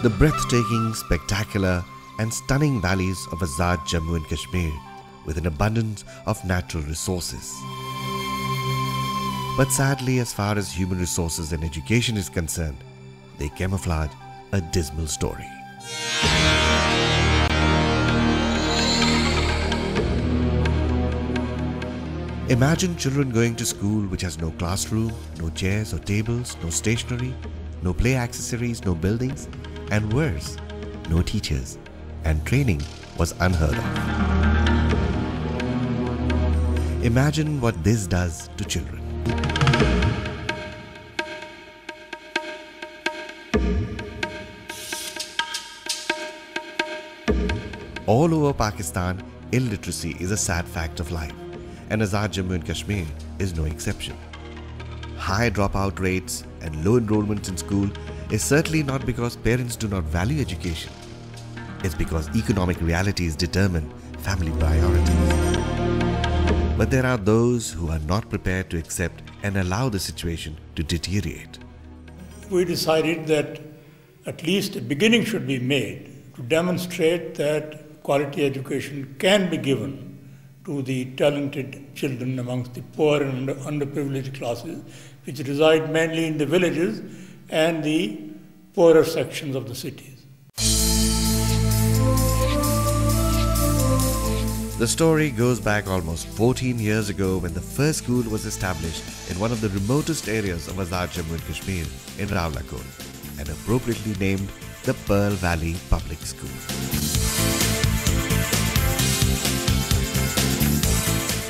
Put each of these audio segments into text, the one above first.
The breathtaking, spectacular and stunning valleys of Azad Jammu and Kashmir with an abundance of natural resources. But sadly, as far as human resources and education is concerned, they camouflage a dismal story. Imagine children going to school which has no classroom, no chairs or tables, no stationery, no play accessories, no buildings, and worse, no teachers, and training was unheard of. Imagine what this does to children. All over Pakistan, illiteracy is a sad fact of life, and Azad Jammu and Kashmir is no exception. High dropout rates and low enrollment in school is certainly not because parents do not value education. It's because economic realities determine family priorities. But there are those who are not prepared to accept and allow the situation to deteriorate. We decided that at least a beginning should be made to demonstrate that quality education can be given to the talented children amongst the poor and underprivileged classes, which reside mainly in the villages and the poorer sections of the cities. The story goes back almost 14 years ago when the first school was established in one of the remotest areas of Azad Jammu and Kashmir in Rawalakot and appropriately named the Pearl Valley Public School.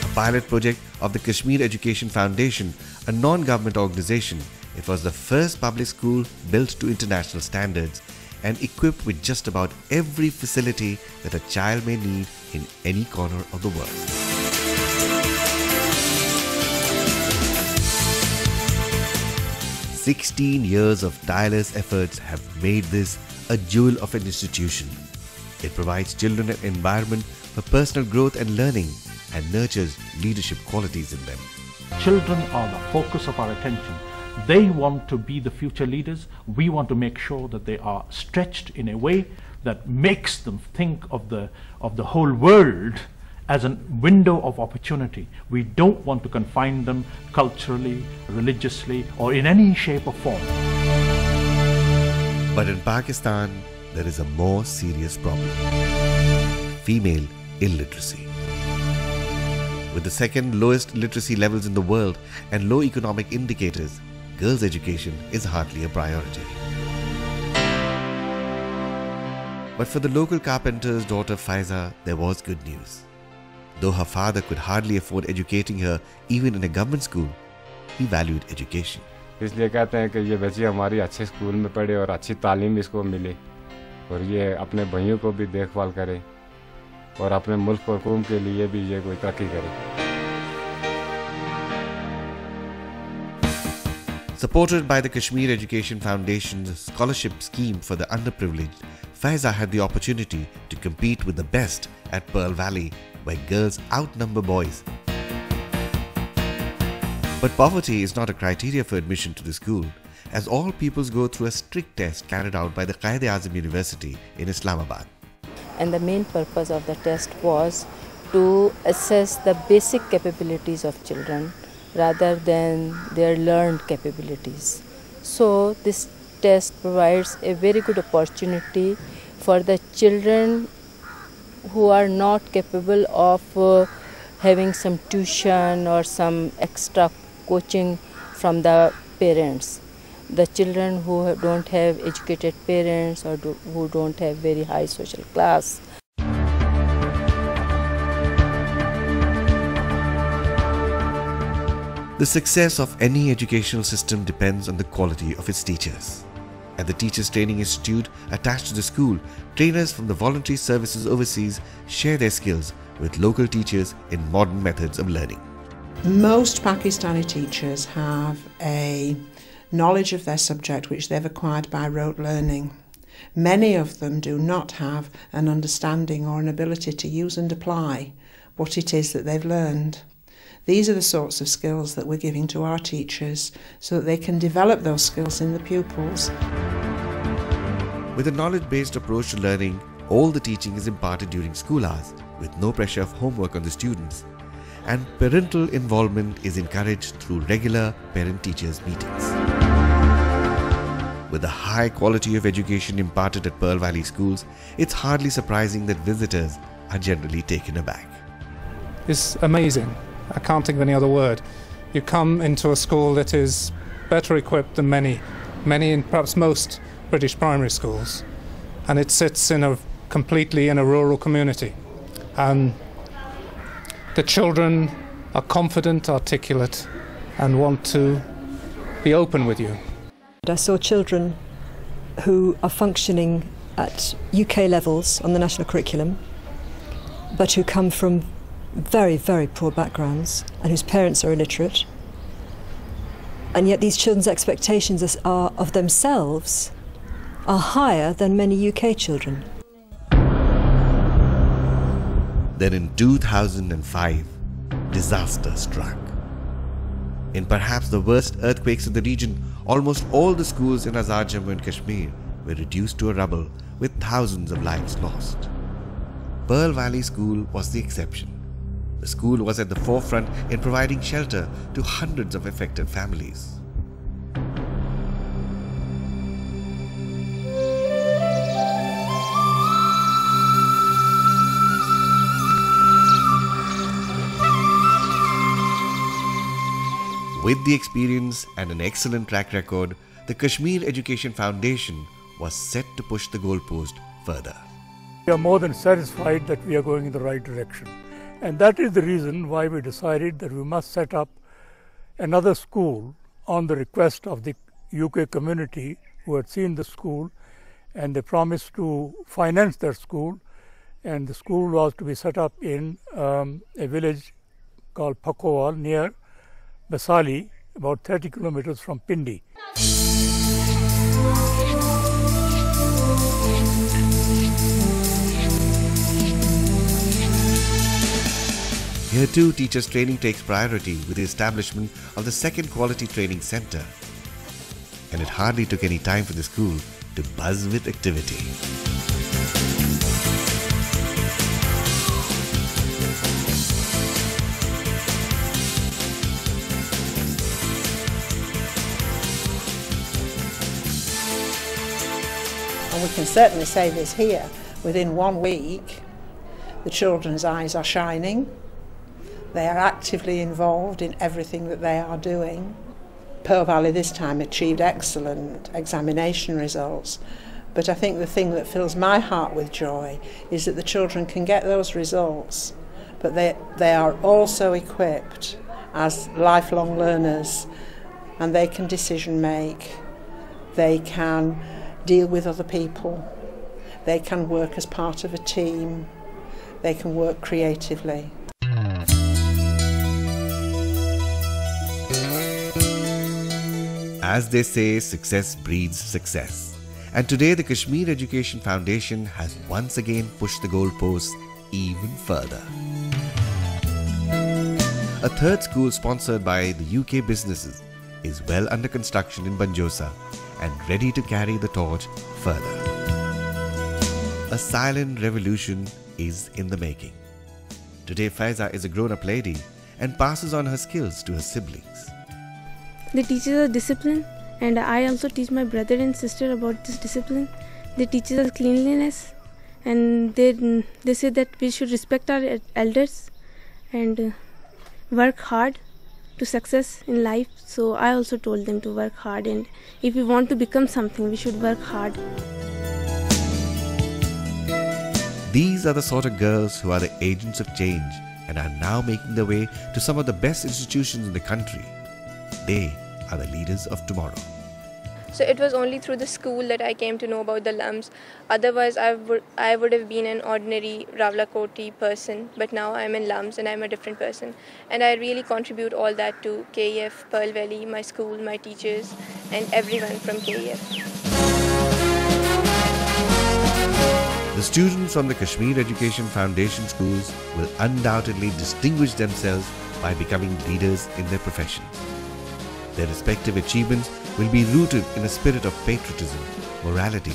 A pilot project of the Kashmir Education Foundation, a non-government organization, it was the first public school built to international standards and equipped with just about every facility that a child may need in any corner of the world. "16 years of tireless efforts have made this a jewel of an institution. It provides children an environment for personal growth and learning and nurtures leadership qualities in them." Children are the focus of our attention. They want to be the future leaders. We want to make sure that they are stretched in a way that makes them think of the whole world as a window of opportunity. We don't want to confine them culturally, religiously, or in any shape or form. But in Pakistan, there is a more serious problem: female illiteracy. With the second lowest literacy levels in the world and low economic indicators, girls' education is hardly a priority. But for the local carpenter's daughter Faiza, there was good news. Though her father could hardly afford educating her even in a government school, he valued education. इसलिए कहते हैं कि ये बच्ची हमारी अच्छे school में पढ़े और अच्छी तालीम इसको मिले और ये अपने भाइयों को भी देखभाल करे और अपने मुल्क और कौम के लिए भी ये कोई तरक्की करे. Supported by the Kashmir Education Foundation's scholarship scheme for the underprivileged, Faiza had the opportunity to compete with the best at Pearl Valley, where girls outnumber boys. But poverty is not a criteria for admission to the school, as all pupils go through a strict test carried out by the Quaid-e-Azam University in Islamabad. And the main purpose of the test was to assess the basic capabilities of children rather than their learned capabilities. So this test provides a very good opportunity for the children who are not capable of having some tuition or some extra coaching from the parents. The children who don't have educated parents or who don't have very high social class. The success of any educational system depends on the quality of its teachers. At the Teachers Training Institute attached to the school, trainers from the voluntary services overseas share their skills with local teachers in modern methods of learning. Most Pakistani teachers have a knowledge of their subject which they've acquired by rote learning. Many of them do not have an understanding or an ability to use and apply what it is that they've learned. These are the sorts of skills that we're giving to our teachers so that they can develop those skills in the pupils. With a knowledge-based approach to learning, all the teaching is imparted during school hours with no pressure of homework on the students, and parental involvement is encouraged through regular parent-teachers meetings. With the high quality of education imparted at Pearl Valley schools, it's hardly surprising that visitors are generally taken aback. It's amazing. I can't think of any other word. You come into a school that is better equipped than many and perhaps most British primary schools, and it sits completely in a rural community. And the children are confident, articulate, and want to be open with you. I saw children who are functioning at UK levels on the national curriculum, but who come from very, very poor backgrounds and whose parents are illiterate. And yet these children's expectations of themselves are higher than many UK children. Then in 2005, disaster struck. In perhaps the worst earthquakes in the region, almost all the schools in Azad Jammu and Kashmir were reduced to a rubble with thousands of lives lost. Pearl Valley School was the exception. The school was at the forefront in providing shelter to hundreds of affected families. With the experience and an excellent track record, the Kashmir Education Foundation was set to push the goalpost further. We are more than satisfied that we are going in the right direction. And that is the reason why we decided that we must set up another school on the request of the UK community who had seen the school, and they promised to finance that school. And the school was to be set up in a village called Pakowal near Basali, about 30 kilometers from Pindi. Here too, teachers' training takes priority with the establishment of the second quality training center. And it hardly took any time for the school to buzz with activity. And we can certainly say this here, within 1 week, the children's eyes are shining. They are actively involved in everything that they are doing. Pearl Valley this time achieved excellent examination results, but I think the thing that fills my heart with joy is that the children can get those results, but they are also equipped as lifelong learners, and they can decision make, they can deal with other people, they can work as part of a team, they can work creatively. As they say, success breeds success. And today the Kashmir Education Foundation has once again pushed the goalposts even further. A third school sponsored by the UK businesses is well under construction in Banjosa and ready to carry the torch further. A silent revolution is in the making. Today Faiza is a grown-up lady and passes on her skills to her siblings. They teach us discipline, and I also teach my brother and sister about this discipline. They teach us cleanliness, and they say that we should respect our elders and work hard to success in life. So I also told them to work hard, and if we want to become something, we should work hard. These are the sort of girls who are the agents of change and are now making their way to some of the best institutions in the country. They are the leaders of tomorrow. So it was only through the school that I came to know about the LUMS. Otherwise, I would have been an ordinary Rawalakoti person, but now I'm in LUMS and I'm a different person. And I really contribute all that to KEF, Pearl Valley, my school, my teachers, and everyone from KEF. The students from the Kashmir Education Foundation schools will undoubtedly distinguish themselves by becoming leaders in their professions. Their respective achievements will be rooted in a spirit of patriotism, morality,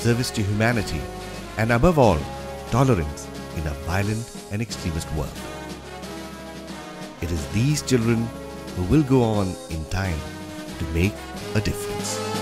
service to humanity, and above all, tolerance in a violent and extremist world. It is these children who will go on in time to make a difference.